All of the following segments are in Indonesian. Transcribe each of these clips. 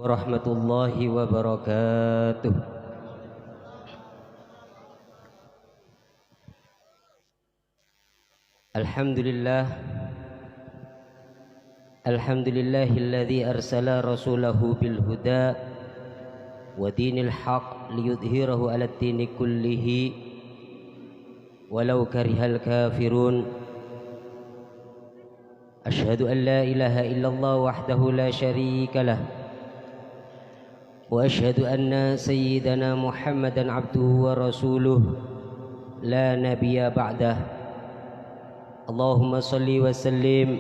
warahmatullahi wabarakatuh. Alhamdulillah, alhamdulillahilladzi arsala rasulahu bil huda wa dinil haq liyudhhirahu 'alad dini kullihi walau karihal kafirun. Asyhadu an la ilaha illallah wahdahu la syarika lah wa asyhadu anna sayyidana Muhammadan abduhu wa rasuluh la nabiyya ba'dah. Allahumma salli wa sallim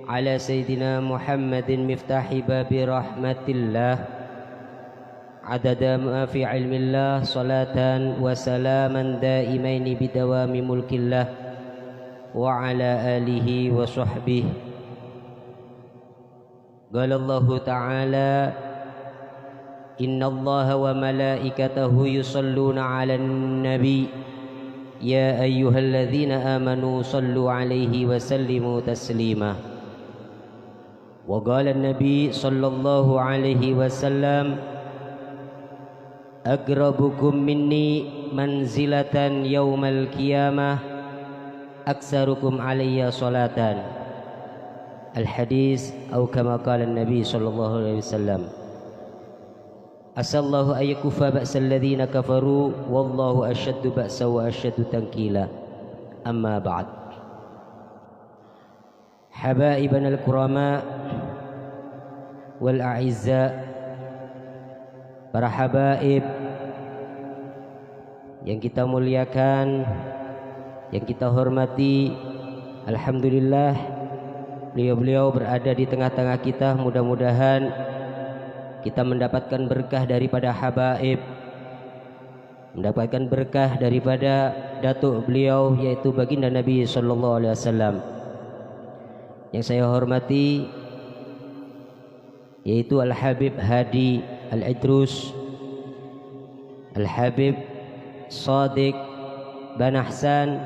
ala sayyidina Muhammadin miftahi babi rahmatillah adada ma fi ilmillah salatan wa salaman daimaini bidawami mulkillah wa ala alihi wa sahbihi. Qala Allah ta'ala inna Allaha wa malaikatahu yusalluna 'alan nabi ya ayyuhalladzina amanu sallu 'alaihi wa sallimu taslima. Wa qala an-nabi sallallahu alaihi wasallam aqrabukum minni manzilatan yaumal qiyamah aksarukum alayya salatan. Al-hadis atau kama qala an-nabi sallallahu alaihi wasallam. Asallahu ayyakufa ba'sal ladzina kafaru wallahu asyaddu ba'sa wa asyaddu tankila. Amma ba'd. Habaibana al-kurama wal a'izza, para habaib yang kita muliakan, yang kita hormati, alhamdulillah beliau-beliau berada di tengah-tengah kita. Mudah-mudahan kita mendapatkan berkah daripada habaib, mendapatkan berkah daripada datuk beliau yaitu baginda Nabi sallallahu alaihi wasallam. Yang saya hormati yaitu Al-Habib Hadi Al-Idrus, Al-Habib Shadiq bin Ahsan,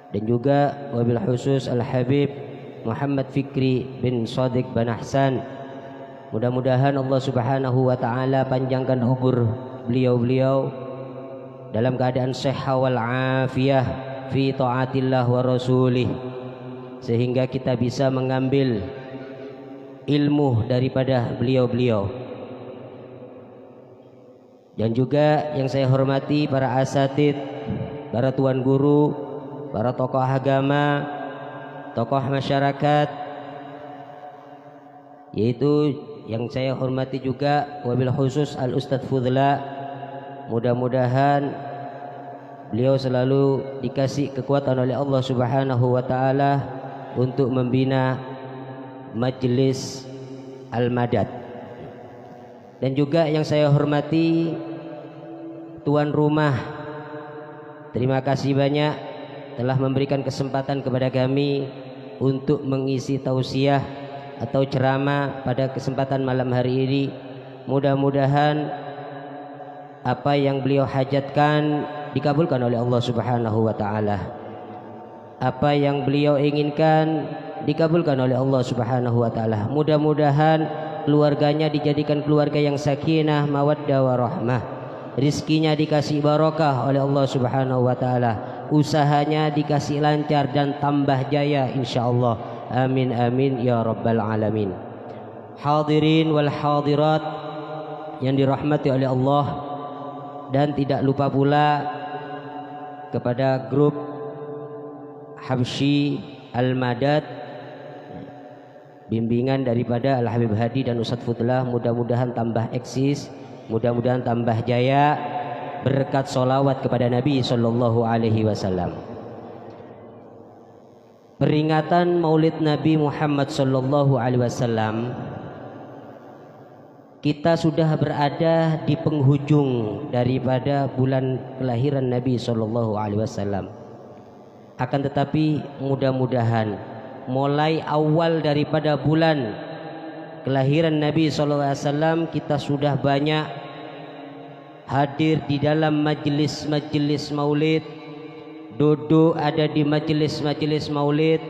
dan juga wabil khusus Al-Habib Muhammad Fikri bin Shadiq bin Ahsan. Mudah-mudahan Allah Subhanahu wa taala panjangkan umur beliau-beliau dalam keadaan sehat wal afiyah fi taatillah wa rasulih, sehingga kita bisa mengambil ilmu daripada beliau-beliau. Dan juga yang saya hormati para asatid, para tuan guru, para tokoh agama, tokoh masyarakat, yaitu yang saya hormati juga wabil khusus Al Ustadz Fudla. Mudah-mudahan beliau selalu dikasih kekuatan oleh Allah Subhanahu wa taala untuk membina Majelis Al-Madad. Dan juga yang saya hormati tuan rumah, terima kasih banyak telah memberikan kesempatan kepada kami untuk mengisi tausiah atau ceramah pada kesempatan malam hari ini. Mudah-mudahan apa yang beliau hajatkan dikabulkan oleh Allah Subhanahu wa taala. Apa yang beliau inginkan dikabulkan oleh Allah Subhanahu wa taala. Mudah-mudahan keluarganya dijadikan keluarga yang sakinah, mawaddah warahmah. Rizkinya dikasih barokah oleh Allah Subhanahu wa taala. Usahanya dikasih lancar dan tambah jaya insyaallah. Amin amin ya rabbal alamin. Hadirin wal hadirat yang dirahmati oleh Allah, dan tidak lupa pula kepada grup Habsyi Al-Madad, bimbingan daripada Al-Habib Hadi dan Ustadz Fudlah. Mudah-mudahan tambah eksis, mudah-mudahan tambah jaya berkat solawat kepada Nabi sallallahu alaihi wasallam. Peringatan Maulid Nabi Muhammad sallallahu alaihi wasallam, kita sudah berada di penghujung daripada bulan kelahiran Nabi sallallahu alaihi wasallam. Akan tetapi mudah-mudahan mulai awal daripada bulan kelahiran Nabi sallallahu alaihi wasallam kita sudah banyak hadir di dalam majelis-majelis Maulid, duduk ada di majelis-majelis Maulid,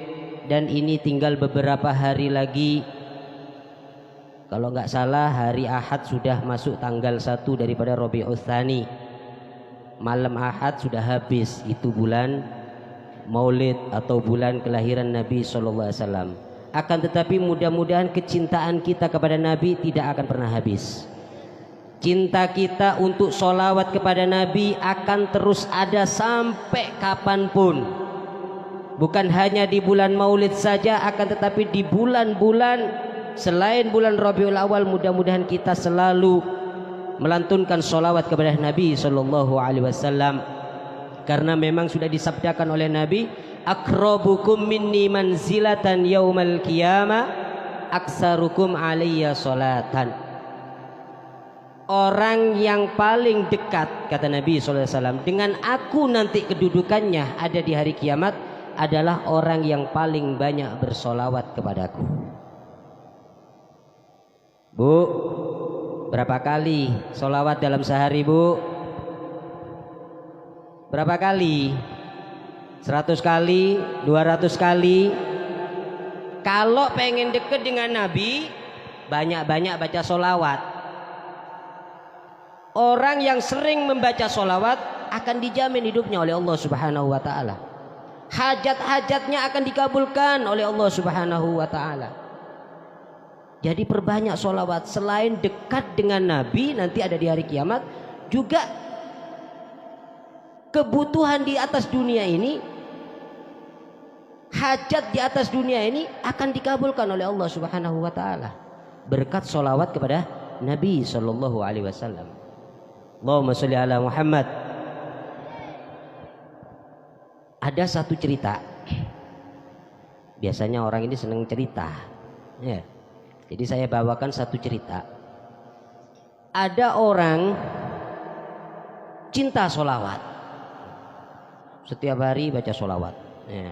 dan ini tinggal beberapa hari lagi Kalau nggak salah hari Ahad sudah masuk tanggal 1 daripada Rabiul Tsani. Malam Ahad sudah habis itu bulan Maulid atau bulan kelahiran Nabi SAW. Akan tetapi mudah-mudahan kecintaan kita kepada Nabi tidak akan pernah habis. Cinta kita untuk sholawat kepada Nabi akan terus ada sampai kapanpun. Bukan hanya di bulan Maulid saja, akan tetapi di bulan-bulan selain bulan Rabiul Awal, mudah-mudahan kita selalu melantunkan sholawat kepada Nabi SAW. Karena memang sudah disabdakan oleh Nabi, akrabukum minni manzilatan yaumal qiyamah aksarukum alayya sholatan. Orang yang paling dekat, kata Nabi SAW, dengan aku nanti kedudukannya ada di hari kiamat adalah orang yang paling banyak bersolawat kepadaku. Bu, berapa kali solawat dalam sehari, Bu? Berapa kali? 100 kali, 200 kali. Kalau pengen deket dengan Nabi, banyak-banyak baca solawat. Orang yang sering membaca solawat akan dijamin hidupnya oleh Allah Subhanahu wa ta'ala. Hajat-hajatnya akan dikabulkan oleh Allah Subhanahu wa ta'ala. Jadi perbanyak solawat. Selain dekat dengan Nabi nanti ada di hari kiamat, juga kebutuhan di atas dunia ini, hajat di atas dunia ini akan dikabulkan oleh Allah Subhanahu wa ta'ala berkat solawat kepada Nabi Sallallahu Alaihi Wasallam. Allahumma sholli ala Muhammad. Ada satu cerita, biasanya orang ini senang cerita ya. Jadi saya bawakan satu cerita. Ada orang cinta solawat, setiap hari baca solawat ya.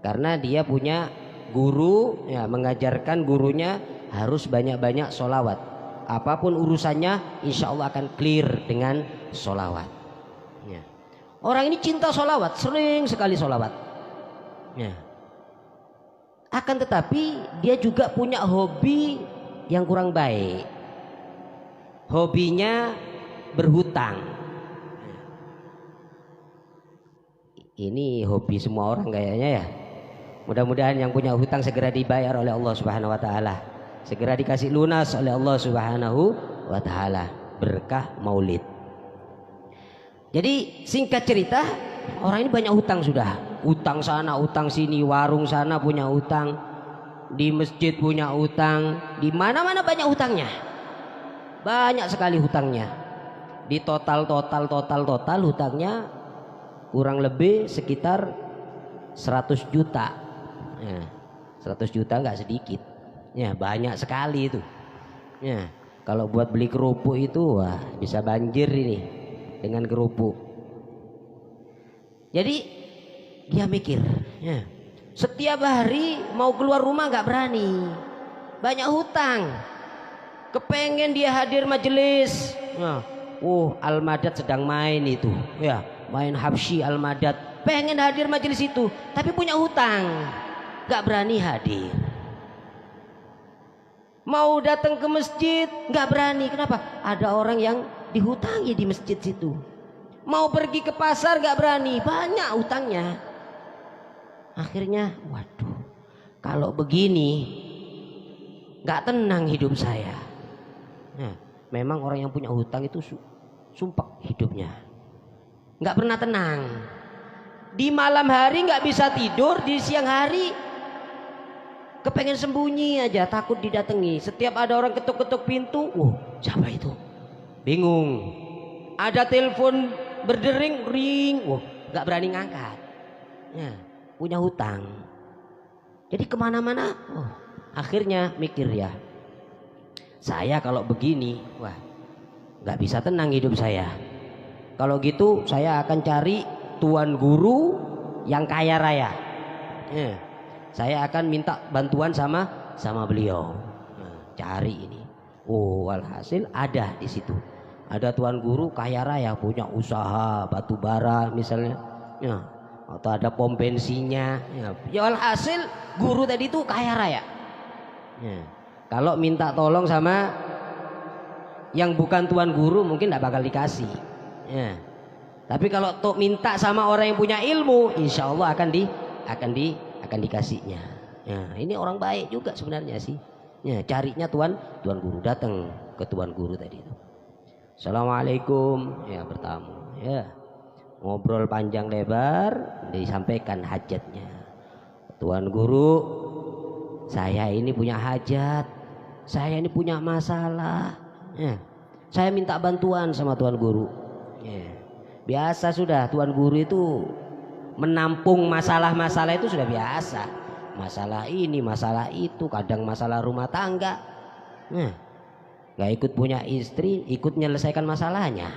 Karena dia punya guru ya, mengajarkan gurunya harus banyak-banyak solawat. Apapun urusannya insya Allah akan clear dengan solawat ya. Orang ini cinta solawat, sering sekali solawat ya. Akan tetapi dia juga punya hobi yang kurang baik. Hobinya berhutang. Ini hobi semua orang kayaknya ya. Mudah-mudahan yang punya hutang segera dibayar oleh Allah Subhanahu wa ta'ala, segera dikasih lunas oleh Allah Subhanahu wa ta'ala berkah Maulid. Jadi singkat cerita, orang ini banyak hutang sudah. Utang sana, utang sini, warung sana punya utang, di masjid punya utang, di mana-mana banyak hutangnya. Banyak sekali hutangnya. Di total hutangnya kurang lebih sekitar 100 juta. Ya, 100 juta nggak sedikit. Ya, banyak sekali itu. Ya, kalau buat beli kerupuk itu wah bisa banjir ini dengan kerupuk. Jadi dia mikir, ya, setiap hari mau keluar rumah nggak berani, banyak hutang. Kepengen dia hadir majelis, ya, Al-Madad sedang main itu, ya, main Habsyi Al-Madad, pengen hadir majelis itu, tapi punya hutang, nggak berani hadir. Mau datang ke masjid nggak berani, kenapa? Ada orang yang dihutangi di masjid situ. Mau pergi ke pasar nggak berani, banyak hutangnya. Akhirnya, waduh, kalau begini nggak tenang hidup saya. Nah, memang orang yang punya hutang itu sumpah hidupnya, nggak pernah tenang. Di malam hari nggak bisa tidur, di siang hari kepengen sembunyi aja, takut didatangi. Setiap ada orang ketuk-ketuk pintu, siapa itu? Bingung. Ada telepon berdering, ring, nggak berani ngangkat. Ya, punya hutang. Jadi kemana-mana, akhirnya mikir ya, saya kalau begini, wah, nggak bisa tenang hidup saya. Kalau gitu, saya akan cari tuan guru yang kaya raya. Ya, saya akan minta bantuan sama beliau. Nah, cari ini. Alhasil ada di situ. Ada tuan guru kaya raya, punya usaha batu bara misalnya, ya, atau ada pom bensinnya. Ya, alhasil guru tadi itu kaya raya. Ya, Kalau minta tolong sama yang bukan tuan guru mungkin tidak bakal dikasih. Ya. Tapi kalau minta sama orang yang punya ilmu, insya Allah akan dikasihnya. Ya, ini orang baik juga sebenarnya sih. Ya, carinya tuan guru, datang ke tuan guru tadi itu. Assalamualaikum, ya bertamu. Ya, ngobrol panjang lebar, disampaikan hajatnya. Tuan guru, saya ini punya hajat, saya ini punya masalah. Ya, saya minta bantuan sama tuan guru. Ya, biasa sudah tuan guru itu menampung masalah-masalah itu sudah biasa. Masalah ini, masalah itu, kadang masalah rumah tangga. Nah, nggak ikut punya istri, ikut menyelesaikan masalahnya.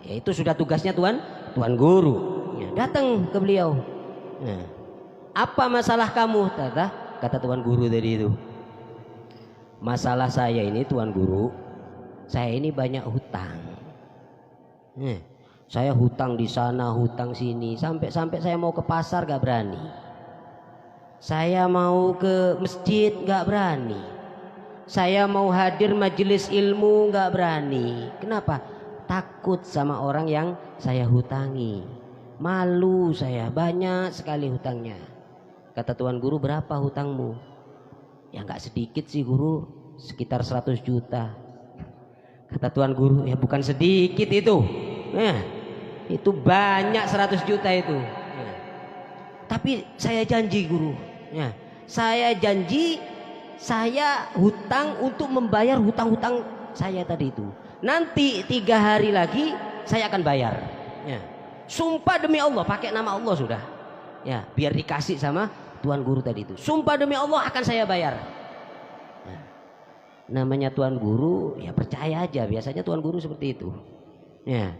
Ya, itu sudah tugasnya tuan guru. Ya, datang ke beliau. Nah, apa masalah kamu? Kata tuan guru tadi itu. Masalah saya ini tuan guru, saya ini banyak hutang. Nah, saya hutang di sana, hutang sini, sampai saya mau ke pasar gak berani. Saya mau ke masjid gak berani. Saya mau hadir majelis ilmu gak berani. Kenapa? Takut sama orang yang saya hutangi. Malu saya, banyak sekali hutangnya. Kata tuan guru, berapa hutangmu? Ya gak sedikit sih guru, sekitar 100 juta. Kata tuan guru, ya bukan sedikit itu. Nah, itu banyak 100 juta itu. Ya. Tapi saya janji guru, ya, saya janji saya hutang untuk membayar hutang-hutang saya tadi itu. Nanti 3 hari lagi saya akan bayar. Ya. Sumpah demi Allah, pakai nama Allah sudah. Ya, biar dikasih sama tuan guru tadi itu. Sumpah demi Allah akan saya bayar. Ya. Namanya tuan guru, ya percaya aja. Biasanya tuan guru seperti itu. Ya.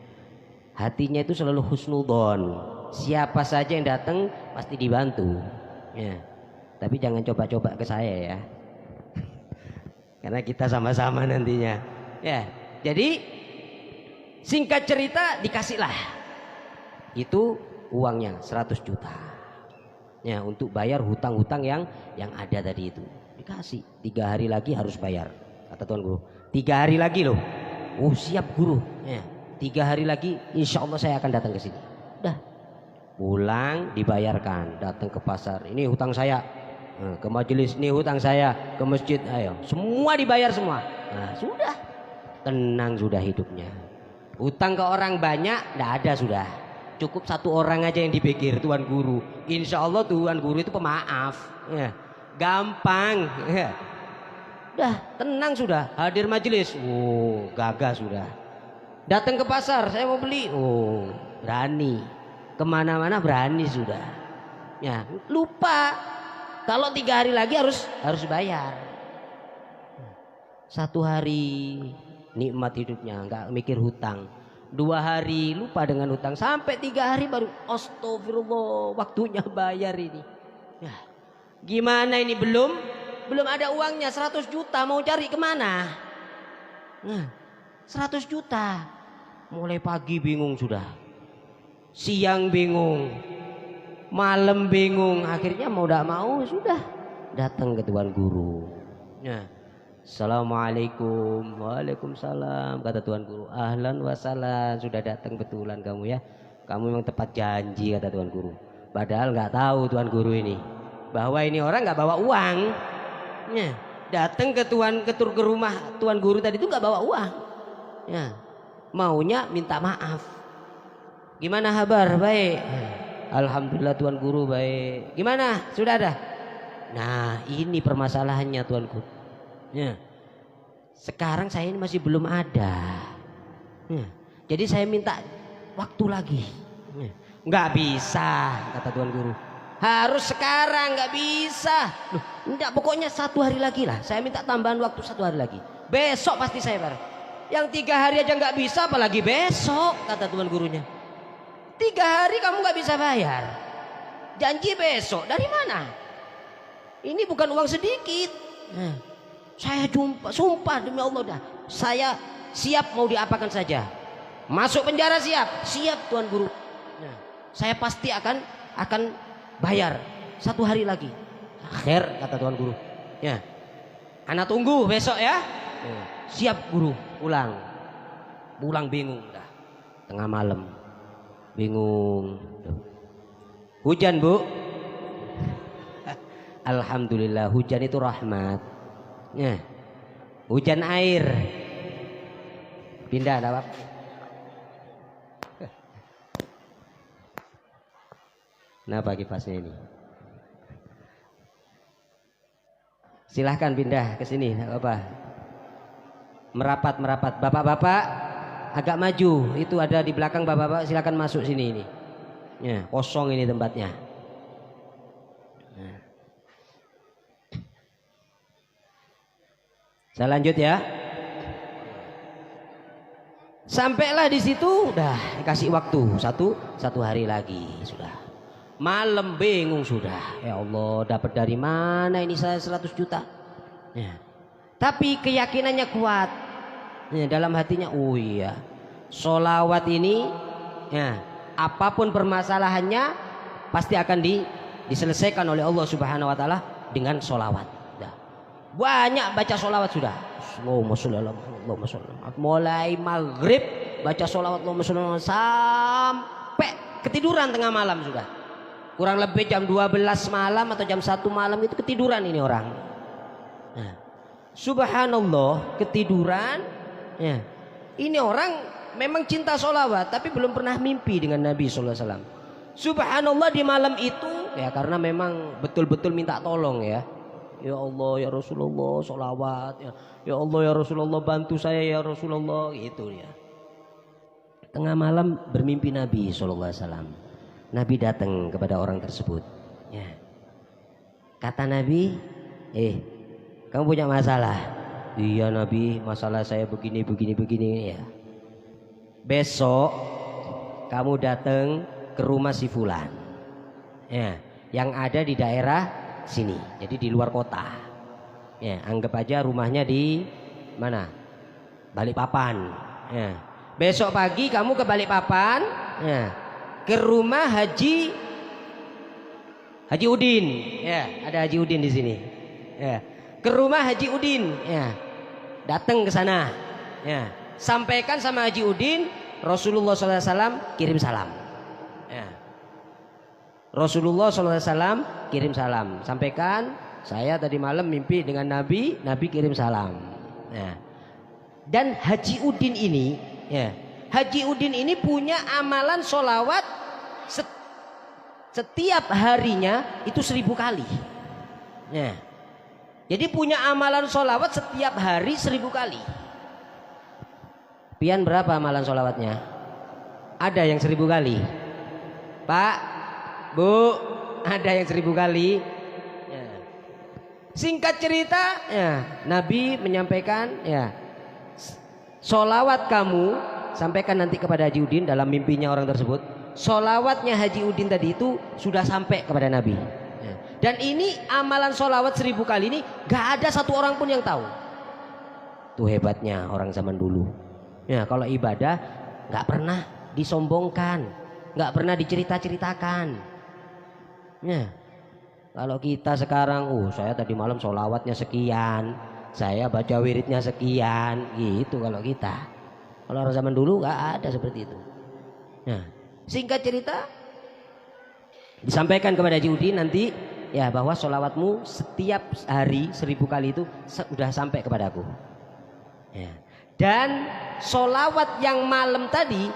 Hatinya itu selalu husnudon. Siapa saja yang datang pasti dibantu. Ya. Tapi jangan coba-coba ke saya ya. Karena kita sama-sama nantinya. Ya. Jadi singkat cerita dikasihlah. Itu uangnya 100 juta. Ya, untuk bayar hutang-hutang yang ada tadi itu. Dikasih. 3 hari lagi harus bayar. Kata tuan guru. 3 hari lagi loh. Oh siap guru. Ya. 3 hari lagi insya Allah saya akan datang ke sini. Udah pulang dibayarkan, datang ke pasar, ini hutang saya, ke majelis ini hutang saya, ke masjid, ayo semua dibayar semua. Nah, sudah tenang sudah hidupnya. Hutang ke orang banyak tidak ada sudah, cukup 1 orang aja yang dipikir tuan guru. Insya Allah tuan guru itu pemaaf, ya, gampang. Ya. Udah tenang sudah, hadir majelis, oh gagah sudah. Datang ke pasar, saya mau beli, oh berani. Kemana-mana berani sudah. Ya, lupa kalau 3 hari lagi harus bayar. 1 hari nikmat hidupnya, nggak mikir hutang. 2 hari lupa dengan hutang, sampai 3 hari baru astagfirullah, waktunya bayar ini. Ya, gimana ini belum ada uangnya 100 juta, mau cari kemana? Nah, 100 juta. Mulai pagi bingung sudah, siang bingung, malam bingung, akhirnya mau tidak mau sudah datang ke tuan guru. Ya. Assalamualaikum. Waalaikumsalam. Kata tuan guru, ahlan wasalan, sudah datang betulan kamu ya, kamu memang tepat janji, kata tuan guru. Padahal nggak tahu tuan guru ini bahwa ini orang nggak bawa uang. Ya. Datang ke rumah tuan guru tadi itu nggak bawa uang. Ya. Maunya minta maaf. Gimana kabar? Baik. Alhamdulillah tuan guru baik. Gimana? Sudah ada? Nah ini permasalahannya tuan guru. Ya. Sekarang saya ini masih belum ada. Ya. Jadi saya minta waktu lagi. Ya. Nggak bisa, kata tuan guru. Harus sekarang, nggak bisa. Loh, enggak, pokoknya 1 hari lagi lah. Saya minta tambahan waktu 1 hari lagi. Besok pasti saya bayar. Yang 3 hari aja nggak bisa, apalagi besok, kata tuan gurunya. 3 hari kamu nggak bisa bayar, janji besok. Dari mana? Ini bukan uang sedikit. Saya sumpah demi Allah dah, saya siap mau diapakan saja. Masuk penjara siap tuan guru. Saya pasti akan bayar 1 hari lagi. Akhir, kata tuan guru. Ya. Anak tunggu besok ya. Siap guru, pulang. Pulang bingung dah. Tengah malam. Bingung. Hujan, Bu. Alhamdulillah, hujan itu rahmat. Ya. Hujan air. Pindah dah, Pak. Kenapa kipasnya ini? Silahkan pindah ke sini, enggak apa-apa. Merapat. Bapak-bapak agak maju. Itu ada di belakang bapak-bapak, silakan masuk sini ini. Ya, kosong ini tempatnya. Nah. Saya lanjut ya. Sampailah di situ, udah dikasih waktu satu hari lagi sudah. Malam bingung sudah. Ya Allah, dapat dari mana ini saya 100 juta? Ya. Tapi keyakinannya kuat. Ya, dalam hatinya, oh iya, sholawat ini, ya, apapun permasalahannya pasti akan diselesaikan oleh Allah Subhanahu Wa Taala dengan sholawat. Ya. Banyak baca sholawat sudah. Allahumma sholli ala Muhammad. Mulai maghrib baca sholawat Allahumma sholli ala Muhammad sampai ketiduran tengah malam sudah. Kurang lebih jam 12 malam atau jam 1 malam itu ketiduran ini orang. Nah, subhanallah, ketiduran. Ya. Ini orang memang cinta sholawat tapi belum pernah mimpi dengan Nabi SAW. Subhanallah, di malam itu ya karena memang betul-betul minta tolong ya. Ya Allah ya Rasulullah sholawat ya. Ya Allah ya Rasulullah bantu saya ya Rasulullah, gitu ya. Tengah malam bermimpi Nabi SAW. Nabi datang kepada orang tersebut. Ya. Kata Nabi, kamu punya masalah? Iya Nabi, masalah saya begini ya. Besok kamu datang ke rumah si fulan. Ya, yang ada di daerah sini. Jadi di luar kota. Ya, anggap aja rumahnya di mana? Balikpapan. Ya. Besok pagi kamu ke Balikpapan, ya. Ke rumah Haji Udin, ya, ada Haji Udin di sini, ya. Ke rumah Haji Udin, ya, datang ke sana, ya, sampaikan sama Haji Udin, Rasulullah SAW kirim salam, ya. Rasulullah SAW kirim salam, sampaikan saya tadi malam mimpi dengan Nabi kirim salam, ya. Dan Haji Udin ini, ya, Haji Udin ini punya amalan sholawat setiap harinya itu 1000 kali. Ya. Jadi punya amalan sholawat setiap hari 1000 kali. Pian berapa amalan sholawatnya? Ada yang 1000 kali? Pak, Bu, ada yang 1000 kali? Ya. Singkat cerita, ya, Nabi menyampaikan, ya, sholawat kamu sampaikan nanti kepada Haji Udin dalam mimpinya orang tersebut. Sholawatnya Haji Udin tadi itu sudah sampai kepada Nabi. Dan ini amalan sholawat 1000 kali ini gak ada satu orang pun yang tahu. Tuh hebatnya orang zaman dulu. Ya, kalau ibadah gak pernah disombongkan, gak pernah dicerita-ceritakan. Ya, kalau kita sekarang, saya tadi malam sholawatnya sekian, saya baca wiridnya sekian, gitu kalau kita. Kalau orang zaman dulu gak ada seperti itu. Nah, singkat cerita disampaikan kepada Haji Udin nanti, ya, bahwa sholawatmu setiap hari 1000 kali itu sudah sampai kepadaku. Ya. Dan sholawat yang malam tadi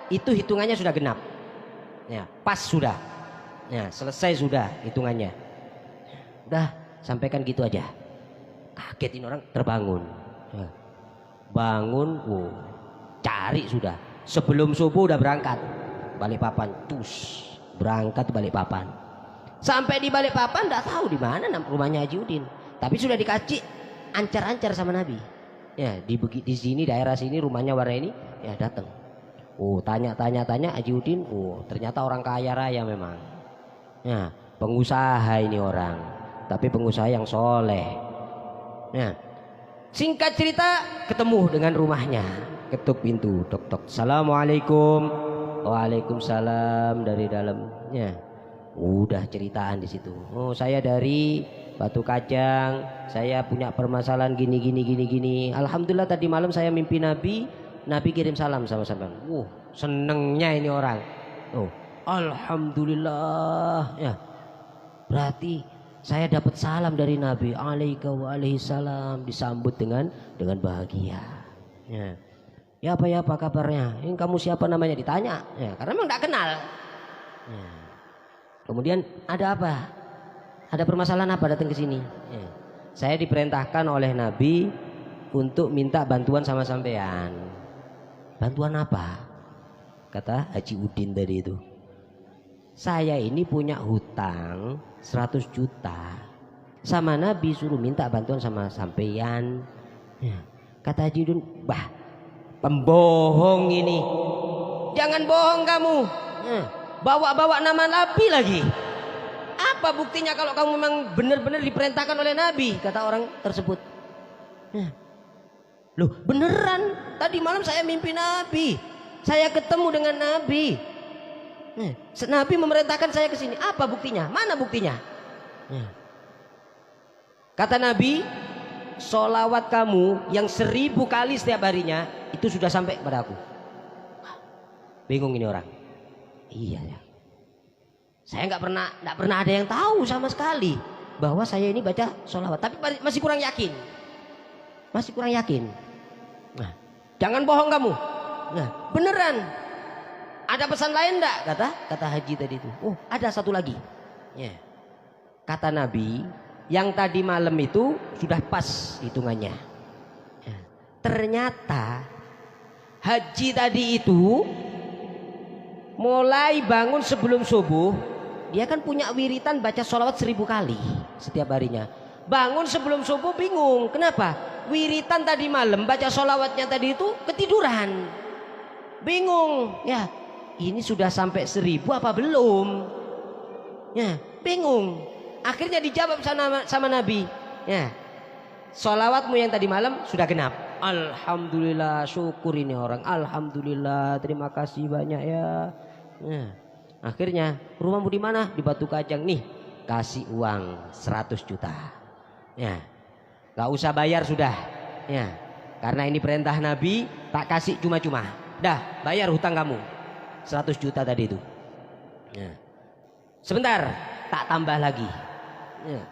itu hitungannya sudah genap. Ya, pas sudah. Ya, selesai sudah hitungannya. Udah, sampaikan gitu aja. Kaget ini orang, terbangun. Ya. Bangun, cari sudah. Sebelum subuh udah berangkat. Balikpapan, berangkat ke Balikpapan. Sampai di Balikpapan tidak tahu di mana rumahnya Haji Udin, tapi sudah dikasih ancar-ancar sama Nabi. Ya, di sini daerah sini rumahnya warna ini, ya datang. Tanya Haji Udin, ternyata orang kaya raya memang. Ya, pengusaha ini orang, tapi pengusaha yang soleh. Ya. Singkat cerita ketemu dengan rumahnya, ketuk pintu, tok. Assalamualaikum. Waalaikumsalam, dari dalamnya. Udah ceritaan di situ. Saya dari Batu Kajang, saya punya permasalahan gini. Alhamdulillah tadi malam saya mimpi Nabi, Nabi kirim salam sama sampean. Senengnya ini orang. Alhamdulillah ya. Berarti saya dapat salam dari Nabi alaika wa alaihi salam, disambut dengan bahagia. Ya apa kabarnya? Ini kamu siapa namanya ditanya. Ya, karena memang tidak kenal. Ya. Kemudian ada apa? Ada permasalahan apa datang ke sini? Ya. Saya diperintahkan oleh Nabi untuk minta bantuan sama sampean. Bantuan apa? Kata Haji Udin tadi itu. Saya ini punya hutang 100 juta. Sama Nabi suruh minta bantuan sama sampean. Ya. Kata Haji Udin, bah, pembohong ini. Jangan bohong kamu. Ya. Bawa-bawa nama Nabi lagi. Apa buktinya kalau kamu memang benar-benar diperintahkan oleh Nabi? Kata orang tersebut. Loh beneran, tadi malam saya mimpi Nabi, saya ketemu dengan Nabi. Nabi memerintahkan saya ke sini. Apa buktinya? Mana buktinya? Kata Nabi, sholawat kamu yang 1000 kali setiap harinya itu sudah sampai kepada aku. Bingung ini orang. Iya ya. Saya nggak pernah ada yang tahu sama sekali bahwa saya ini baca sholawat, tapi masih kurang yakin. Nah, jangan bohong kamu. Nah, beneran. Ada pesan lain enggak? Kata Haji tadi itu. Ada satu lagi. Ya. Kata Nabi, yang tadi malam itu sudah pas hitungannya. Ya. Ternyata Haji tadi itu mulai bangun sebelum subuh, dia kan punya wiritan baca sholawat 1000 kali setiap harinya. Bangun sebelum subuh bingung, kenapa? Wiritan tadi malam baca sholawatnya tadi itu ketiduran. Bingung, ya ini sudah sampai 1000 apa belum? Ya bingung. Akhirnya dijawab sama Nabi, ya sholawatmu yang tadi malam sudah genap. Alhamdulillah, syukur ini orang. Alhamdulillah, terima kasih banyak ya. Akhirnya rumahmu di mana? Di Batu Kajang nih. Kasih uang 100 juta. Ya, gak usah bayar sudah. Ya, karena ini perintah Nabi, tak kasih cuma-cuma. Dah, bayar hutang kamu 100 juta tadi itu. Ya. Sebentar, tak tambah lagi. Ya.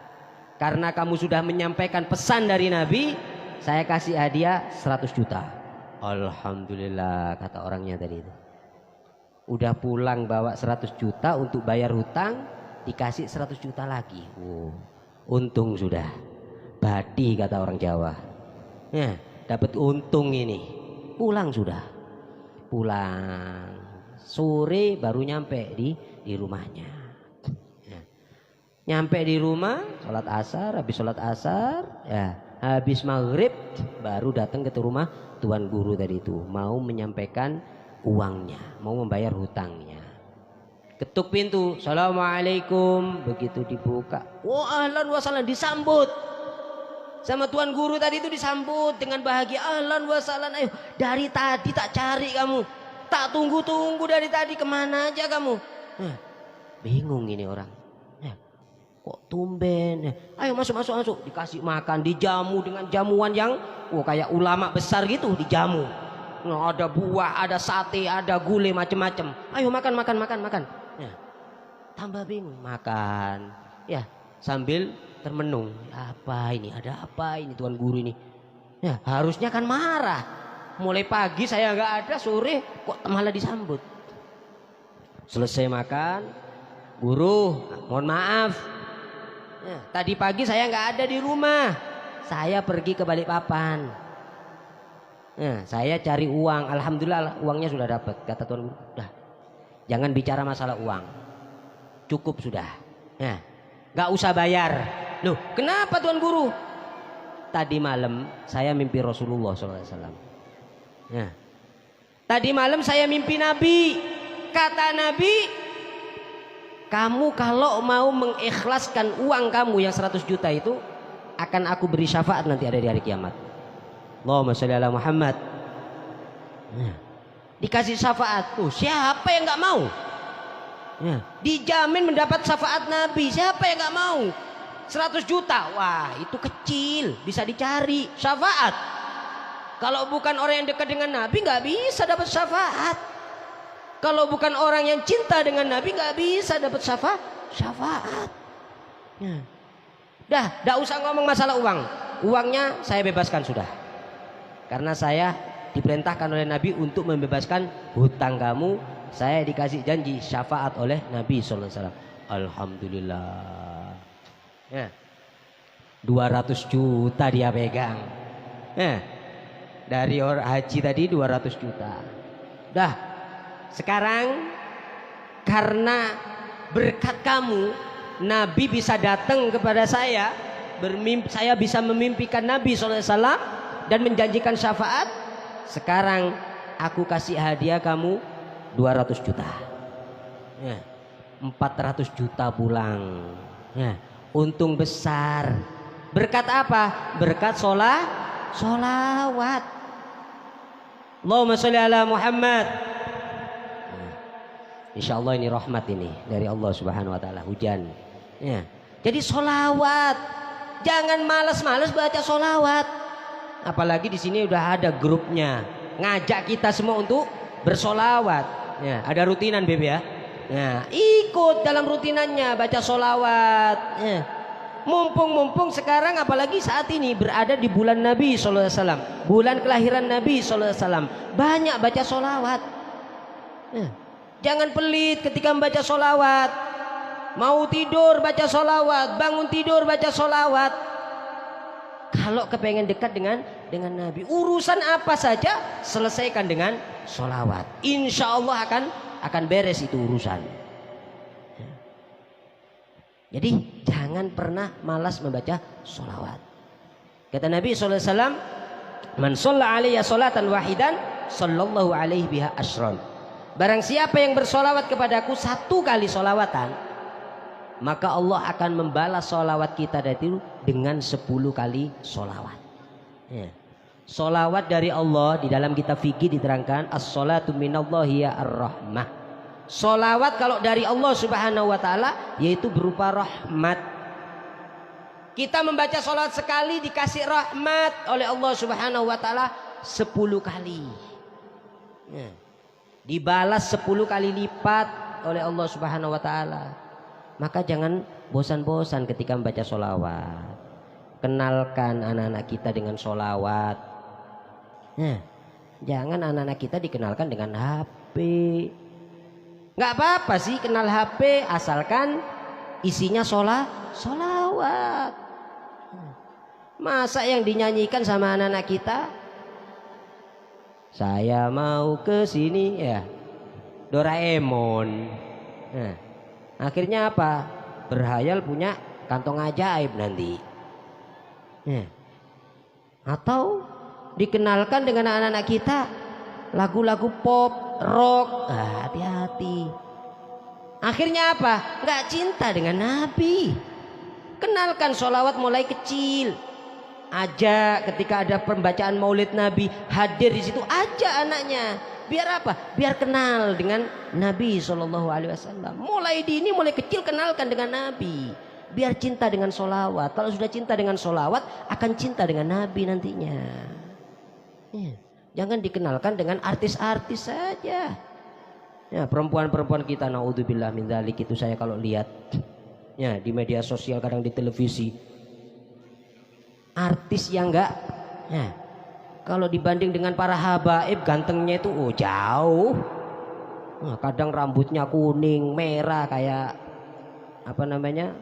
Karena kamu sudah menyampaikan pesan dari Nabi, saya kasih hadiah 100 juta. Alhamdulillah, kata orangnya tadi itu. Udah pulang bawa 100 juta untuk bayar hutang, dikasih 100 juta lagi. Untung sudah. Badi kata orang Jawa. Ya, dapat untung ini. Pulang sudah. Pulang. Sore baru nyampe di rumahnya. Ya. Nyampe di rumah, sholat asar, habis sholat asar, ya. Habis maghrib baru datang ke rumah tuan guru tadi itu, mau menyampaikan uangnya, mau membayar hutangnya. Ketuk pintu, assalamualaikum. Begitu dibuka, ahlan wa sahlan, disambut sama tuan guru tadi itu, disambut dengan bahagia. Ahlan wa sahlan, ayo dari tadi tak cari kamu, tak tunggu dari tadi, kemana aja kamu? Bingung ini orang. Kok tumben? Ayo masuk. Dikasih makan, dijamu dengan jamuan yang kayak ulama besar gitu, dijamu. Nah, ada buah, ada sate, ada gulai, macam-macam. Ayo makan. Ya. Tambah bingung, makan. Ya, sambil termenung. Apa ini? Ada apa ini tuan guru ini? Ya, harusnya kan marah. Mulai pagi saya nggak ada, sore kok malah disambut. Selesai makan, guru, mohon maaf. Ya, tadi pagi saya nggak ada di rumah, saya pergi ke Balikpapan. Ya, saya cari uang, alhamdulillah uangnya sudah dapat. Kata tuan guru, dah, jangan bicara masalah uang, cukup sudah. Ya, nggak usah bayar. Loh, kenapa tuan guru? Tadi malam saya mimpi Rasulullah SAW. Ya, tadi malam saya mimpi Nabi. Kata Nabi, kamu kalau mau mengikhlaskan uang kamu yang 100 juta itu, akan aku beri syafaat nanti ada di hari kiamat. Allahumma sholli ala Muhammad. Nah, dikasih syafaat. Siapa yang nggak mau? Dijamin mendapat syafaat Nabi. Siapa yang nggak mau? 100 juta, wah itu kecil, bisa dicari syafaat. Kalau bukan orang yang dekat dengan Nabi nggak bisa dapat syafaat. Kalau bukan orang yang cinta dengan Nabi nggak bisa dapat syafaat. Ya. Dah, nggak usah ngomong masalah uang. Uangnya saya bebaskan sudah. Karena saya diperintahkan oleh Nabi untuk membebaskan hutang kamu. Saya dikasih janji syafaat oleh Nabi SAW. Alhamdulillah. Ya. 200 juta dia pegang. Ya. Dari orang haji tadi 200 juta. Dah. Sekarang karena berkat kamu, Nabi bisa datang kepada saya, saya bisa memimpikan Nabi SAW dan menjanjikan syafaat. Sekarang aku kasih hadiah kamu 200 juta. Ya. 400 juta pulang. Ya. Untung besar. Berkat apa? Berkat solawat. Allahumma sholli ala Muhammad. Insya Allah ini rahmat ini dari Allah Subhanahu Wa Taala, hujan. Ya. Jadi solawat, jangan malas-malas baca solawat. Apalagi di sini udah ada grupnya, ngajak kita semua untuk bersolawat. Ya, ada rutinan Beb ya. Nah, ikut dalam rutinannya baca solawat. Ya. Mumpung sekarang apalagi saat ini berada di bulan Nabi SAW, bulan kelahiran Nabi SAW, banyak baca solawat. Ya. Jangan pelit ketika membaca solawat. Mau tidur baca solawat, bangun tidur baca solawat. Kalau kepengen dekat dengan Nabi, urusan apa saja selesaikan dengan solawat. Insya Allah akan beres itu urusan. Jadi jangan pernah malas membaca solawat. Kata Nabi SAW, man sholla alaiya sholatan wahidan, sallallahu alaihi biha asyran. Barang siapa yang bersolawat kepadaku 1 kali solawatan, maka Allah akan membalas solawat kita itu dengan 10 kali solawat. Ya. Solawat dari Allah di dalam kitab fikih diterangkan as-salatu minallahi ya ar-rahmah. Solawat kalau dari Allah Subhanahu Wa Taala yaitu berupa rahmat. Kita membaca solawat sekali dikasih rahmat oleh Allah Subhanahu Wa Taala 10 kali. Ya. Dibalas 10 kali lipat oleh Allah Subhanahu Wa Taala. Maka jangan bosan-bosan ketika membaca solawat. Kenalkan anak-anak kita dengan solawat. Nah, jangan anak-anak kita dikenalkan dengan HP. Nggak apa-apa sih kenal HP asalkan isinya solawat. Masa yang dinyanyikan sama anak-anak kita, saya mau ke sini ya, Doraemon. Nah, akhirnya apa? Berhayal punya kantong ajaib nanti. Ya. Atau dikenalkan dengan anak-anak kita lagu-lagu pop, rock. Hati-hati. Akhirnya apa? Nggak cinta dengan Nabi. Kenalkan sholawat mulai kecil. Ajak ketika ada pembacaan maulid Nabi, hadir di situ, ajak anaknya. Biar apa? Biar kenal dengan Nabi SAW. Mulai dini, mulai kecil kenalkan dengan Nabi. Biar cinta dengan solawat. Kalau sudah cinta dengan solawat, akan cinta dengan Nabi nantinya. Ya. Jangan dikenalkan dengan artis-artis saja. Ya, perempuan-perempuan kita, naudzubillah min dzalik, itu saya kalau lihat ya di media sosial, kadang di televisi, artis yang enggak ya, kalau dibanding dengan para habaib gantengnya itu jauh. Nah, kadang rambutnya kuning merah kayak apa namanya,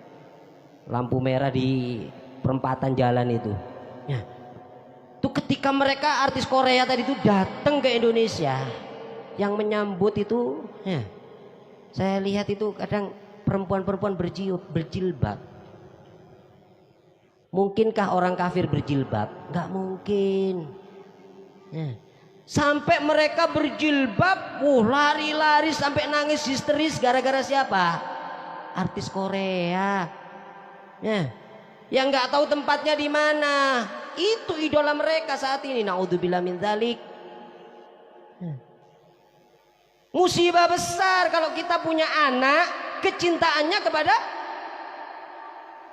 lampu merah di perempatan jalan itu ya. Tuh ketika mereka artis Korea tadi itu datang ke Indonesia, yang menyambut itu ya, saya lihat itu kadang perempuan-perempuan berjilbab. Mungkinkah orang kafir berjilbab? Nggak mungkin ya. Sampai mereka berjilbab, lari-lari sampai nangis histeris gara-gara siapa? Artis Korea ya, yang nggak tahu tempatnya di mana. Itu idola mereka saat ini, naudzubillah min dzalik. Musibah besar kalau kita punya anak kecintaannya kepada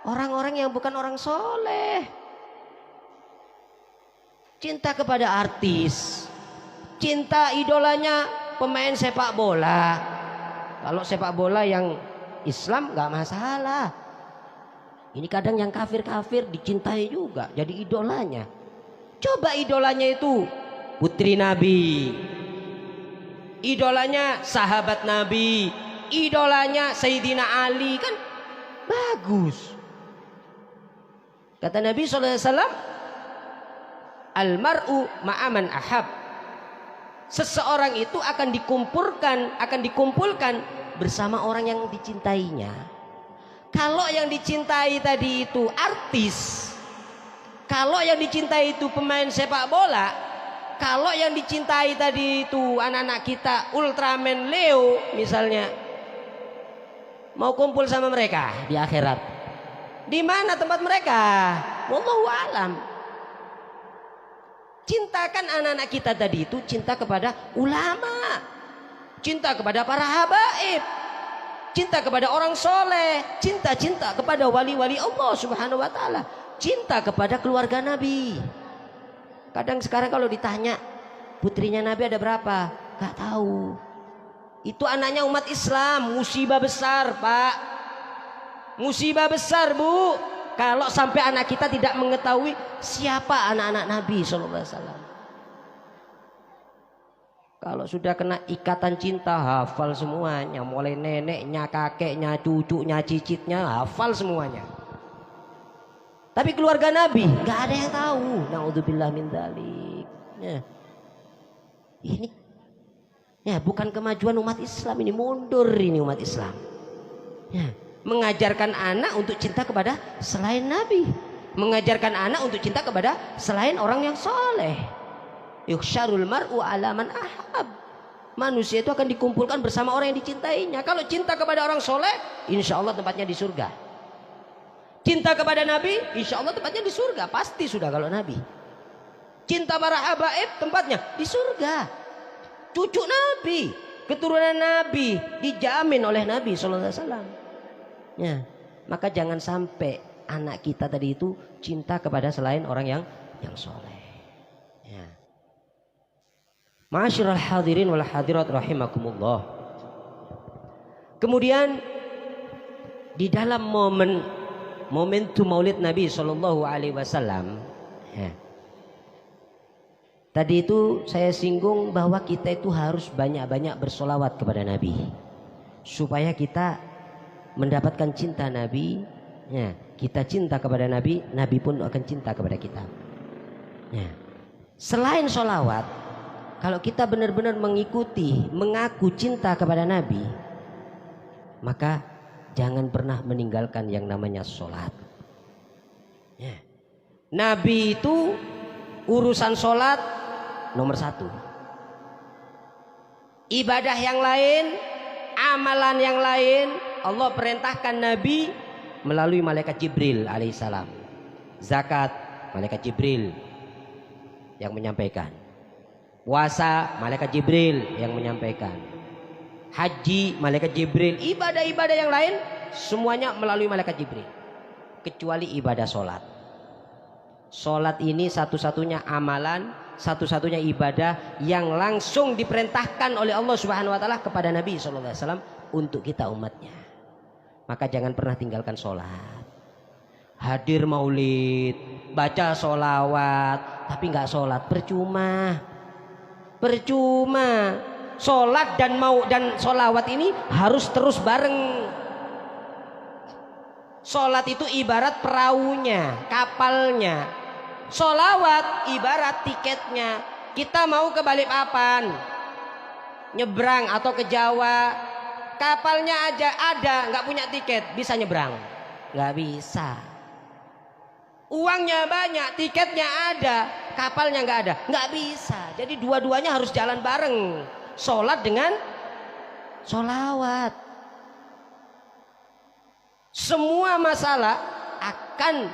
orang-orang yang bukan orang soleh. Cinta kepada artis, cinta idolanya pemain sepak bola. Kalau sepak bola yang Islam nggak masalah. Ini kadang yang kafir-kafir dicintai juga, jadi idolanya. Coba idolanya itu putri Nabi, idolanya sahabat Nabi, idolanya Sayyidina Ali, kan bagus. Kata Nabi SAW, almar'u ma'aman ahab. Seseorang itu akan dikumpulkan bersama orang yang dicintainya. Kalau yang dicintai tadi itu artis, kalau yang dicintai itu pemain sepak bola, kalau yang dicintai tadi itu anak-anak kita Ultraman Leo misalnya, mau kumpul sama mereka di akhirat, di mana tempat mereka? Wallahu alam. Cintakan anak-anak kita tadi itu cinta kepada ulama, cinta kepada para habaib, cinta kepada orang soleh, cinta kepada wali-wali Allah Subhanahu wa ta'ala, cinta kepada keluarga Nabi. Kadang sekarang kalau ditanya putrinya Nabi ada berapa, gak tahu. Itu anaknya umat Islam. Musibah besar, Pak, musibah besar, Bu, kalau sampai anak kita tidak mengetahui siapa anak-anak Nabi SAW. Kalau sudah kena ikatan cinta, hafal semuanya, mulai neneknya, kakeknya, cucunya, cicitnya, hafal semuanya. Tapi keluarga Nabi nggak ada yang tahu. Naudzubillah min dzalik. Ini ya bukan kemajuan umat Islam, ini mundur ini umat Islam. Mengajarkan anak untuk cinta kepada selain Nabi, mengajarkan anak untuk cinta kepada selain orang yang soleh. Yuhsyarul mar'u ala man ahab. Manusia itu akan dikumpulkan bersama orang yang dicintainya. Kalau cinta kepada orang soleh, insya Allah tempatnya di surga. Cinta kepada Nabi, insya Allah tempatnya di surga. Pasti sudah kalau Nabi. Cinta para habaib, tempatnya di surga. Cucu Nabi, keturunan Nabi, dijamin oleh Nabi SAW. Ya, maka jangan sampai anak kita tadi itu cinta kepada selain orang yang soleh. Ya. Ma'asyiral hadirin wal hadirat rahimakumullah. Kemudian di dalam momentum Maulid Nabi Shallallahu Alaihi Wasallam, ya, tadi itu saya singgung bahwa kita itu harus banyak-banyak bersolawat kepada Nabi supaya kita mendapatkan cinta Nabi. Ya, kita cinta kepada Nabi, Nabi pun akan cinta kepada kita. Ya. Selain sholawat, kalau kita benar-benar mengikuti, mengaku cinta kepada Nabi, maka jangan pernah meninggalkan yang namanya sholat. Ya. Nabi itu urusan sholat nomor 1. Ibadah yang lain, amalan yang lain, Allah perintahkan Nabi melalui malaikat Jibril alaihissalam. Zakat, malaikat Jibril yang menyampaikan. Puasa, malaikat Jibril yang menyampaikan. Haji, malaikat Jibril. Ibadah-ibadah yang lain semuanya melalui malaikat Jibril, kecuali ibadah sholat. Sholat ini satu-satunya amalan, satu-satunya ibadah yang langsung diperintahkan oleh Allah Subhanahu wa ta'ala kepada Nabi SAW untuk kita umatnya. Maka jangan pernah tinggalkan sholat. Hadir maulid, baca sholawat, tapi nggak sholat, percuma. Percuma. Sholat dan sholawat ini harus terus bareng. Sholat itu ibarat perahunya, kapalnya. Sholawat ibarat tiketnya. Kita mau ke Balikpapan, nyebrang atau ke Jawa, kapalnya aja ada, nggak punya tiket, bisa nyebrang? Nggak bisa. Uangnya banyak, tiketnya ada, kapalnya nggak ada, nggak bisa. Jadi dua-duanya harus jalan bareng. Sholat dengan sholawat. Semua masalah akan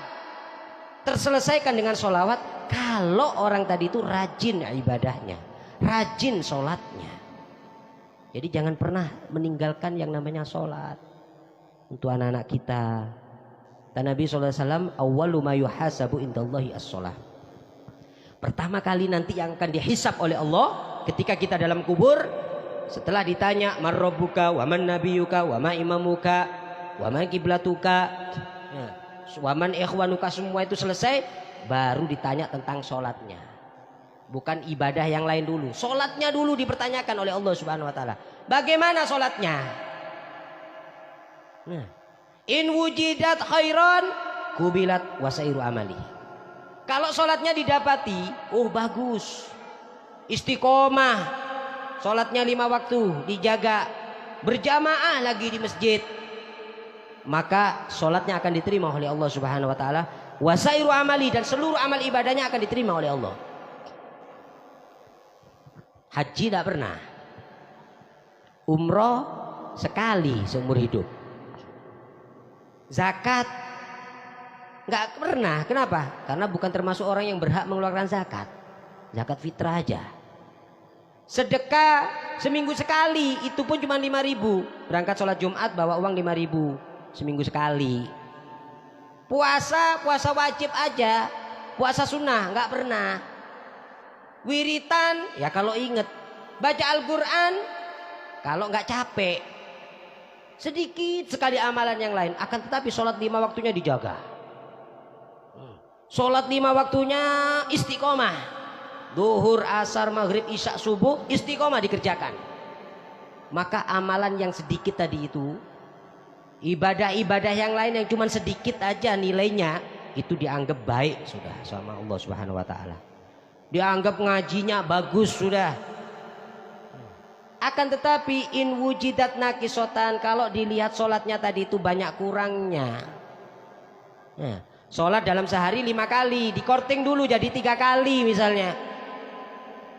terselesaikan dengan sholawat kalau orang tadi itu rajin ibadahnya, rajin sholatnya. Jadi jangan pernah meninggalkan yang namanya sholat. Untuk anak-anak kita, Dan Nabi SAW, awwalu ma yuhasabu indallahi as-shalah. Pertama kali nanti yang akan dihisab oleh Allah ketika kita dalam kubur, setelah ditanya man rabbuka wa man nabiyuka wa ma imamuka wa ma kiblatuka wa man ikhwanuka, semua itu selesai, baru ditanya tentang sholatnya. Bukan ibadah yang lain dulu, sholatnya dulu dipertanyakan oleh Allah Subhanahu wa taala. Bagaimana sholatnya? In wujidat khairan kubilat wasairu amali. Kalau sholatnya didapati, oh bagus, istiqomah, sholatnya 5 waktu dijaga, berjamaah lagi di masjid, maka sholatnya akan diterima oleh Allah Subhanahu wa taala. Wasairu amali, dan seluruh amal ibadahnya akan diterima oleh Allah. Haji tidak pernah, umroh sekali seumur hidup, zakat nggak pernah. Kenapa? Karena bukan termasuk orang yang berhak mengeluarkan zakat. Zakat fitrah aja. Sedekah seminggu sekali, itu pun cuma 5.000. Berangkat sholat Jumat bawa uang 5.000 seminggu sekali. Puasa wajib aja, puasa sunnah nggak pernah. Wiritan ya kalau inget, baca Al-Quran kalau nggak capek. Sedikit sekali amalan yang lain, akan tetapi sholat 5 waktunya dijaga. Sholat 5 waktunya istiqomah, duhur, asar, maghrib, isya, subuh, istiqomah dikerjakan. Maka amalan yang sedikit tadi itu, ibadah-ibadah yang lain yang cuma sedikit aja nilainya, itu dianggap baik sudah sama Allah Subhanahu wa taala. Dianggap ngajinya bagus sudah. Akan tetapi in wujidat naqisotan, kalau dilihat sholatnya tadi itu banyak kurangnya. Sholat dalam sehari 5 kali, dikorting dulu jadi 3 kali misalnya.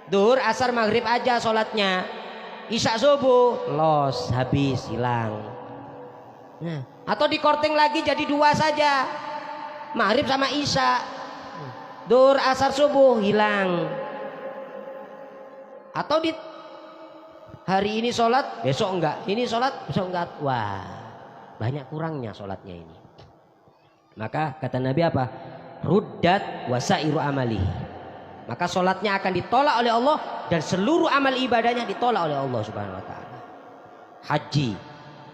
Duhur, asar, maghrib aja sholatnya. Isya, subuh los, habis, hilang. Atau dikorting lagi jadi 2 saja, maghrib sama isya. Duhur, asar, subuh hilang. Atau di hari ini sholat, besok enggak. Ini sholat, besok enggak. Wah, banyak kurangnya sholatnya ini. Maka kata Nabi apa? Ruddat wasairu amali. Maka sholatnya akan ditolak oleh Allah, dan seluruh amal ibadahnya ditolak oleh Allah Subhanahu wa taala. Haji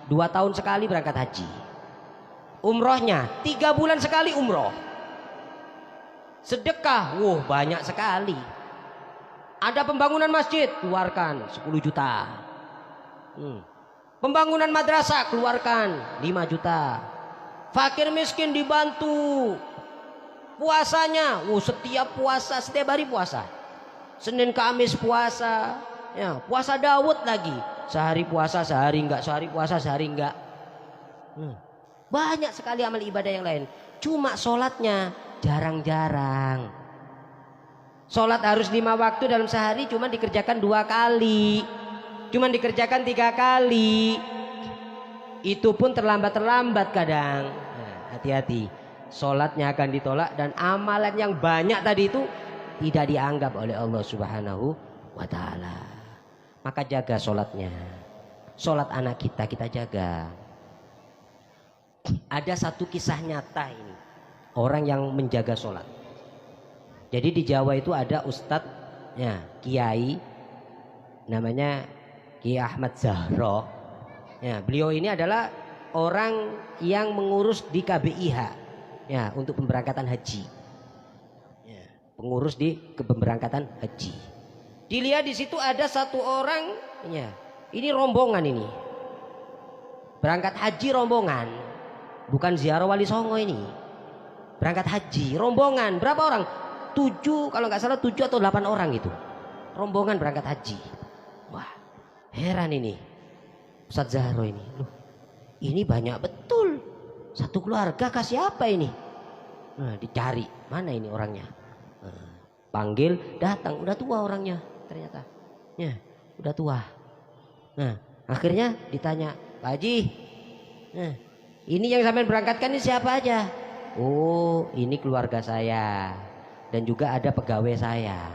2 tahun sekali berangkat haji. Umrohnya 3 bulan sekali umroh. Sedekah, banyak sekali. Ada pembangunan masjid, keluarkan 10 juta. Pembangunan madrasah, keluarkan 5 juta. Fakir miskin dibantu. Puasanya, setiap puasa, setiap hari puasa. Senin Kamis puasa, ya, puasa Daud lagi. Sehari puasa, sehari enggak, sehari puasa, sehari enggak. Banyak sekali amal ibadah yang lain. Cuma sholatnya jarang-jarang. Sholat harus 5 waktu dalam sehari, cuma dikerjakan 2 kali, cuma dikerjakan 3 kali. Itu pun terlambat kadang. Hati-hati, sholatnya akan ditolak, dan amalan yang banyak tadi itu tidak dianggap oleh Allah Subhanahu wa taala. Maka jaga sholatnya. Sholat anak kita jaga. Ada satu kisah nyata ini, orang yang menjaga sholat. Jadi di Jawa itu ada ustadz, ya, kiai, namanya Kiai Ahmad Zahro. Ya, beliau ini adalah orang yang mengurus di KBIH, ya, untuk pemberangkatan haji. Ya, pengurus di pemberangkatan haji. Dilihat di situ ada satu orang, ya, ini rombongan ini, berangkat haji rombongan, bukan ziarah Wali Songo ini, berangkat haji rombongan. Berapa orang? 7, kalau nggak salah 7 atau 8 orang itu, rombongan berangkat haji. Wah, heran ini Ustadz Zahro ini. Ini banyak betul, satu keluarga kasih apa ini? Dicari, mana ini orangnya? Panggil, datang, udah tua orangnya ternyata. Ya, udah tua. Akhirnya ditanya, Pak Haji, ini yang sampai berangkatkan ini siapa aja? Oh, ini keluarga saya, dan juga ada pegawai saya.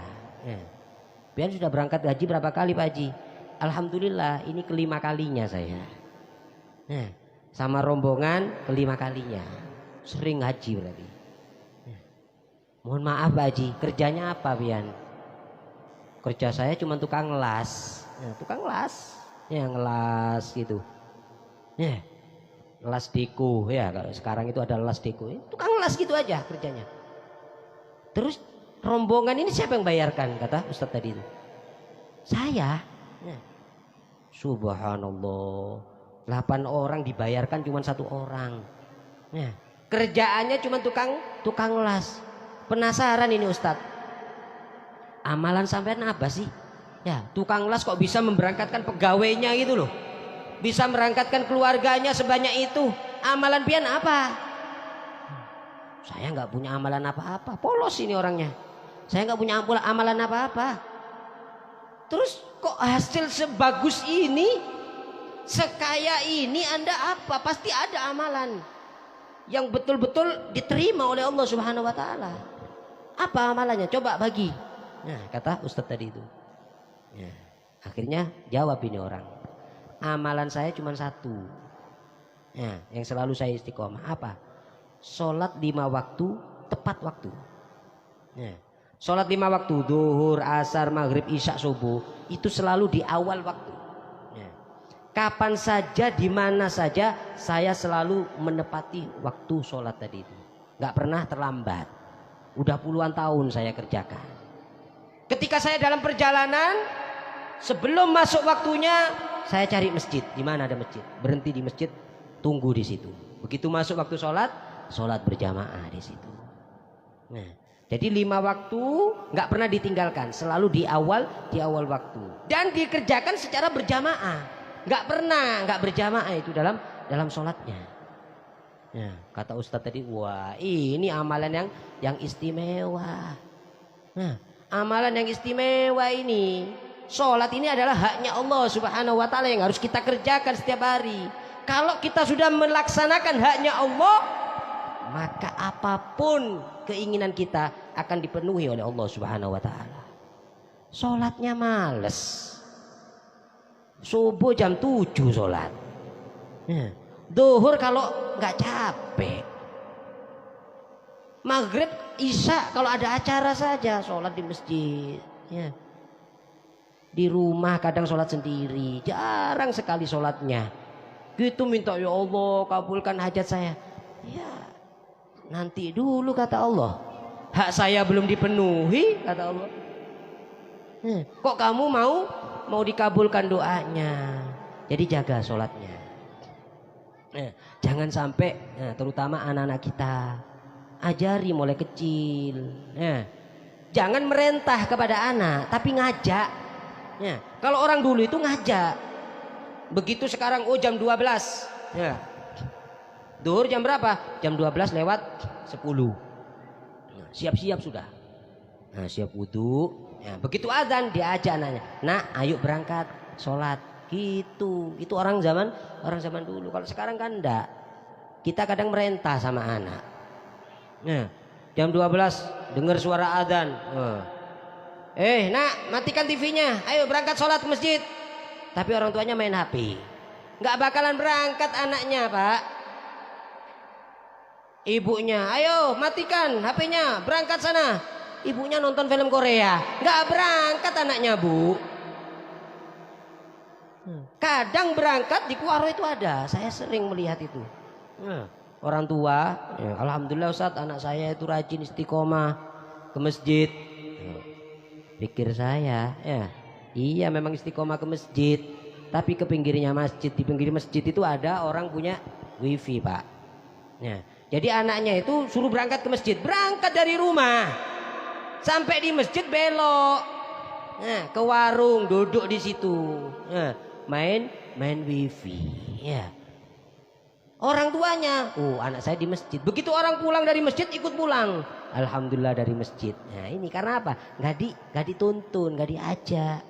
Pian sudah berangkat haji berapa kali Pak Haji? Alhamdulillah, ini ke-5 kalinya saya. Sama rombongan ke-5 kalinya. sering ngaji berarti. Mohon maaf Pak Haji, kerjanya apa Pian? Kerja saya cuma tukang las. Tukang las. Ya ngelas gitu. Ya. Las deco ya, kalau sekarang itu ada las deco. Tukang las gitu aja kerjanya. Terus rombongan ini siapa yang bayarkan kata Ustadz tadi itu? Saya. Ya. Subhanallah. 8 orang dibayarkan cuma 1 orang. Ya. Kerjaannya cuma tukang las. Penasaran ini Ustadz, amalan sampean apa sih? Ya, tukang las kok bisa memberangkatkan pegawainya gitu loh, bisa merangkatkan keluarganya sebanyak itu. Amalan pian apa? Saya nggak punya amalan apa-apa, polos ini orangnya. Saya nggak punya amalan apa-apa. Terus kok hasil sebagus ini, sekaya ini Anda apa? Pasti ada amalan yang betul-betul diterima oleh Allah Subhanahu wa Ta'ala. Apa amalannya? Coba bagi. Nah, kata Ustadz tadi itu. Ya, akhirnya jawab ini orang. Amalan saya cuma 1. Ya, yang selalu saya istiqomah. Apa? Sholat 5 waktu tepat waktu. Ya, sholat 5 waktu, duhur, asar, maghrib, isya, subuh, itu selalu di awal waktu. Ya. Kapan saja, di mana saja, saya selalu menepati waktu sholat tadi itu. Gak pernah terlambat. Udah puluhan tahun saya kerjakan. Ketika saya dalam perjalanan, sebelum masuk waktunya, saya cari masjid. Di mana ada masjid? Berhenti di masjid, tunggu di situ. Begitu masuk waktu sholat berjamaah di situ. Nah, jadi 5 waktu nggak pernah ditinggalkan, selalu di awal waktu. Dan dikerjakan secara berjamaah. Nggak berjamaah itu dalam sholatnya. Ya, kata Ustadz tadi, wah ini amalan yang istimewa. Nah, amalan yang istimewa ini, sholat ini adalah haknya Allah Subhanahu wa Ta'ala yang harus kita kerjakan setiap hari. Kalau kita sudah melaksanakan haknya Allah, maka apapun keinginan kita akan dipenuhi oleh Allah Subhanahu wa Ta'ala. Sholatnya males, subuh jam 7 sholat. Ya. Duhur kalau nggak capek, maghrib, isya kalau ada acara saja sholat di masjid. Ya. Di rumah kadang sholat sendiri, jarang sekali sholatnya. Gitu minta, ya Allah kabulkan hajat saya. Ya nanti dulu kata Allah, hak saya belum dipenuhi kata Allah. Kok kamu mau dikabulkan doanya? Jadi jaga sholatnya. Jangan sampai, terutama anak-anak kita, ajari mulai kecil. Jangan merentah kepada anak, tapi ngajak. Kalau orang dulu itu ngajak. Begitu sekarang jam 12. Duhur jam berapa? Jam 12 lewat 10. Siap-siap sudah. Siap wudu. Begitu azan diajak anaknya. Nak, ayo berangkat sholat. Gitu, itu orang zaman dulu. Kalau sekarang kan enggak. Kita kadang merentah sama anak. Jam 12 dengar suara adzan. Nak, matikan TV-nya. Ayo berangkat sholat ke masjid. Tapi orang tuanya main HP. Enggak bakalan berangkat anaknya, Pak. Ibunya, ayo matikan HP-nya, berangkat sana. Ibunya nonton film Korea. Enggak berangkat anaknya, Bu. Kadang berangkat di Kuaro itu ada, saya sering melihat itu. Orang tua, ya, alhamdulillah Ustadz, anak saya itu rajin istiqomah ke masjid. Pikir saya, ya, iya memang istiqomah ke masjid, tapi ke pinggirnya masjid, di pinggir masjid itu ada orang punya wifi, Pak. Ya, jadi anaknya itu suruh berangkat ke masjid, berangkat dari rumah, sampai di masjid belok, ke warung, duduk di situ. Main wifi, ya. Orang tuanya, anak saya di masjid. Begitu orang pulang dari masjid ikut pulang, alhamdulillah dari masjid. Nah ini karena apa? Nggak dituntun, nggak diajak.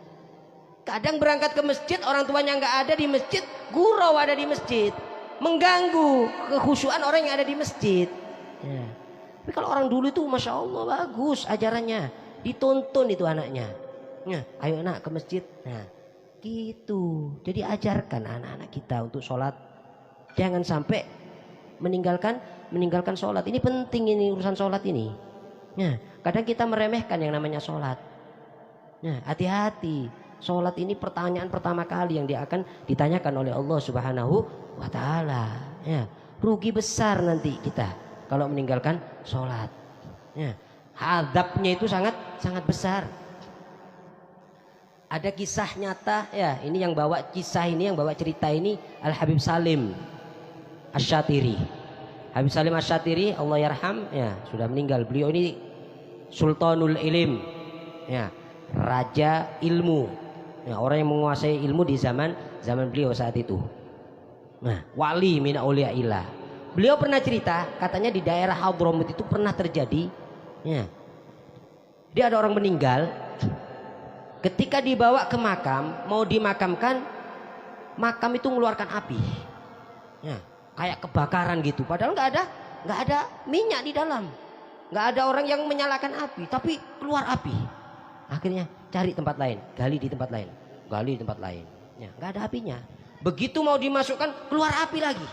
Kadang berangkat ke masjid, orang tuanya nggak ada di masjid, gurau ada di masjid, mengganggu kekhusyuan orang yang ada di masjid. Ya. Tapi kalau orang dulu itu, masya Allah bagus ajarannya, dituntun itu anaknya. Nah, ayo nak ke masjid. Nah. Gitu. Jadi ajarkan anak-anak kita untuk sholat. Jangan sampai meninggalkan meninggalkan sholat. Ini penting, ini urusan sholat ini. Nah, kadang kita meremehkan yang namanya sholat. Nah, hati-hati. Sholat ini pertanyaan pertama kali yang dia akan ditanyakan oleh Allah Subhanahu wa Ta'ala. Ya, rugi besar nanti kita kalau meninggalkan sholat. Ya, azabnya itu sangat besar. Ada kisah nyata ya, ini yang bawa kisah ini, yang bawa cerita ini Al Habib Salim Asy-Syatiri. Habib Salim Asy-Syatiri Allah yarham ya, sudah meninggal. Beliau ini Sultanul Ilim ya, raja ilmu ya, orang yang menguasai ilmu di zaman beliau saat itu. Nah, wali min auliyaillah. Beliau pernah cerita, katanya di daerah Hadramut itu pernah terjadi ya, dia ada orang meninggal. Ketika dibawa ke makam, mau dimakamkan, makam itu mengeluarkan api ya, kayak kebakaran gitu. Padahal nggak ada minyak di dalam, nggak ada orang yang menyalakan api, tapi keluar api. Akhirnya cari tempat lain, gali di tempat lain, gali di tempat lain ya, nggak ada apinya. Begitu mau dimasukkan, keluar api lagi.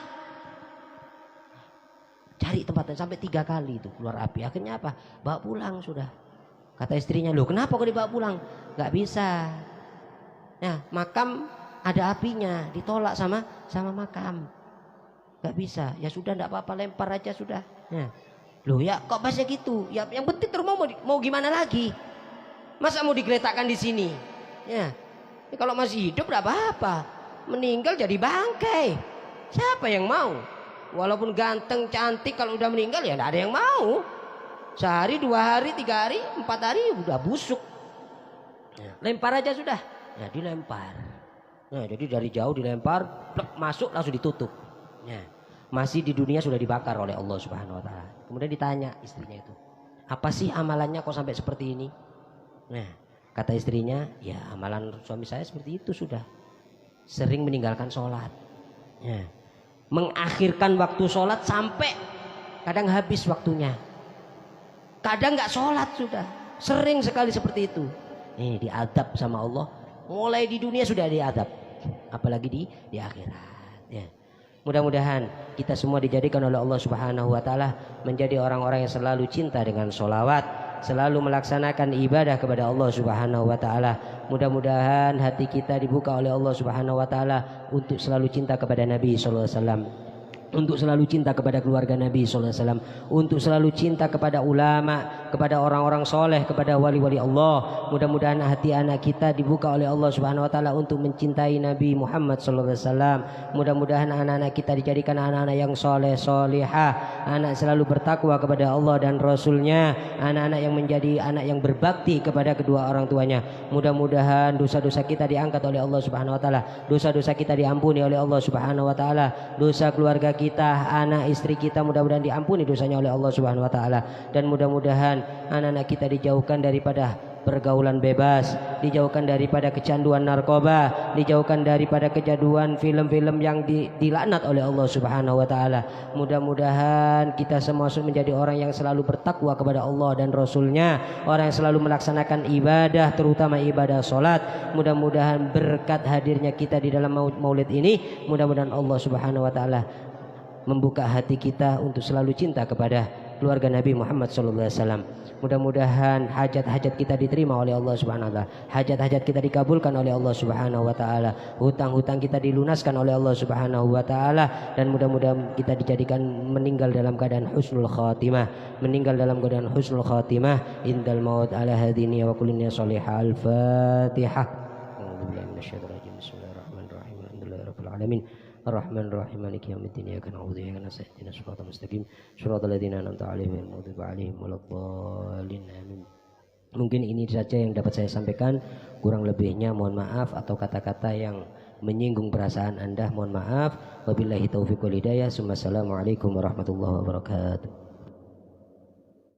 Cari tempat lain sampai 3 kali itu keluar api. Akhirnya apa? Bawa pulang sudah. Kata istrinya, loh kenapa kok dibawa pulang? Gak bisa ya, makam ada apinya, ditolak sama makam. Gak bisa, ya sudah gak apa-apa, lempar aja sudah ya. Loh ya kok bahasa gitu ya, yang penting terus mau gimana lagi, masa mau digeletakkan di sini ya. Kalau masih hidup gak apa-apa, meninggal jadi bangkai, siapa yang mau? Walaupun ganteng cantik, kalau udah meninggal ya gak ada yang mau. Sehari, 2 hari, 3 hari, 4 hari udah busuk ya, lempar aja sudah ya, dilempar nah, jadi dari jauh dilempar, plek, masuk langsung ditutup ya. Masih di dunia sudah dibakar oleh Allah Subhanahu wa Ta'ala. Kemudian ditanya istrinya itu, apa sih amalannya kok sampai seperti ini? Nah, kata istrinya, ya amalan suami saya seperti itu, sudah sering meninggalkan sholat ya, mengakhirkan waktu sholat sampai kadang habis waktunya, kadang nggak sholat sudah, sering sekali seperti itu. Nih diadab sama Allah, mulai di dunia sudah diadab, apalagi di akhirat ya. Mudah-mudahan kita semua dijadikan oleh Allah Subhanahu wa Ta'ala menjadi orang-orang yang selalu cinta dengan sholawat, selalu melaksanakan ibadah kepada Allah Subhanahu wa Ta'ala. Mudah-mudahan hati kita dibuka oleh Allah Subhanahu wa Ta'ala untuk selalu cinta kepada Nabi sallallahu alaihi wasallam, untuk selalu cinta kepada keluarga Nabi sallallahu alaihi wasallam, untuk selalu cinta kepada ulama, kepada orang-orang soleh, kepada wali-wali Allah. Mudah-mudahan hati anak kita dibuka oleh Allah Subhanahu wa Ta'ala untuk mencintai Nabi Muhammad sallallahu alaihi wasallam. Mudah-mudahan anak-anak kita dijadikan anak-anak yang soleh solihah, anak selalu bertakwa kepada Allah dan Rasulnya, anak-anak yang menjadi anak yang berbakti kepada kedua orang tuanya. Mudah-mudahan dosa-dosa kita diangkat oleh Allah Subhanahu wa Ta'ala, dosa-dosa kita diampuni oleh Allah Subhanahu wa Ta'ala, dosa keluarga kita, anak istri kita mudah-mudahan diampuni dosanya oleh Allah Subhanahu wa Ta'ala. Dan mudah-mudahan anak-anak kita dijauhkan daripada pergaulan bebas, dijauhkan daripada kecanduan narkoba, dijauhkan daripada kecanduan film-film yang dilaknat oleh Allah Subhanahu wa Ta'ala. Mudah-mudahan kita semua menjadi orang yang selalu bertakwa kepada Allah dan Rasulnya, orang yang selalu melaksanakan ibadah, terutama ibadah sholat. Mudah-mudahan berkat hadirnya kita di dalam maulid ini, mudah-mudahan Allah Subhanahu wa Ta'ala membuka hati kita untuk selalu cinta kepada keluarga Nabi Muhammad sallallahu alaihi wasallam. Mudah-mudahan hajat-hajat kita diterima oleh Allah Subhanahu wa Ta'ala, hajat-hajat kita dikabulkan oleh Allah Subhanahu wa Ta'ala, hutang-hutang kita dilunaskan oleh Allah Subhanahu wa Ta'ala, dan mudah-mudahan kita dijadikan meninggal dalam keadaan husnul khatimah, meninggal dalam keadaan husnul khatimah indal maut ala hadiniya wa kullinya salihah. Al-Fatihah. A'udzubillahi minasyaitonir rajim. Bismillahirrahmanirrahim. Alhamdulillahirabbil alamin. Ar-Rahman Ar-Rahim Maliki Yaumiddin. Iyyaka na'budu wa iyyaka nasta'in. Ihdinas siratal mustaqim. Shiratal ladzina an'amta 'alaihim ghairil maghdubi 'alaihim waladdallin. Amin. Mungkin ini saja yang dapat saya sampaikan. Kurang lebihnya mohon maaf, atau kata-kata yang menyinggung perasaan Anda mohon maaf. Wabillahi taufiq wal hidayah. Assalamualaikum warahmatullahi wabarakatuh.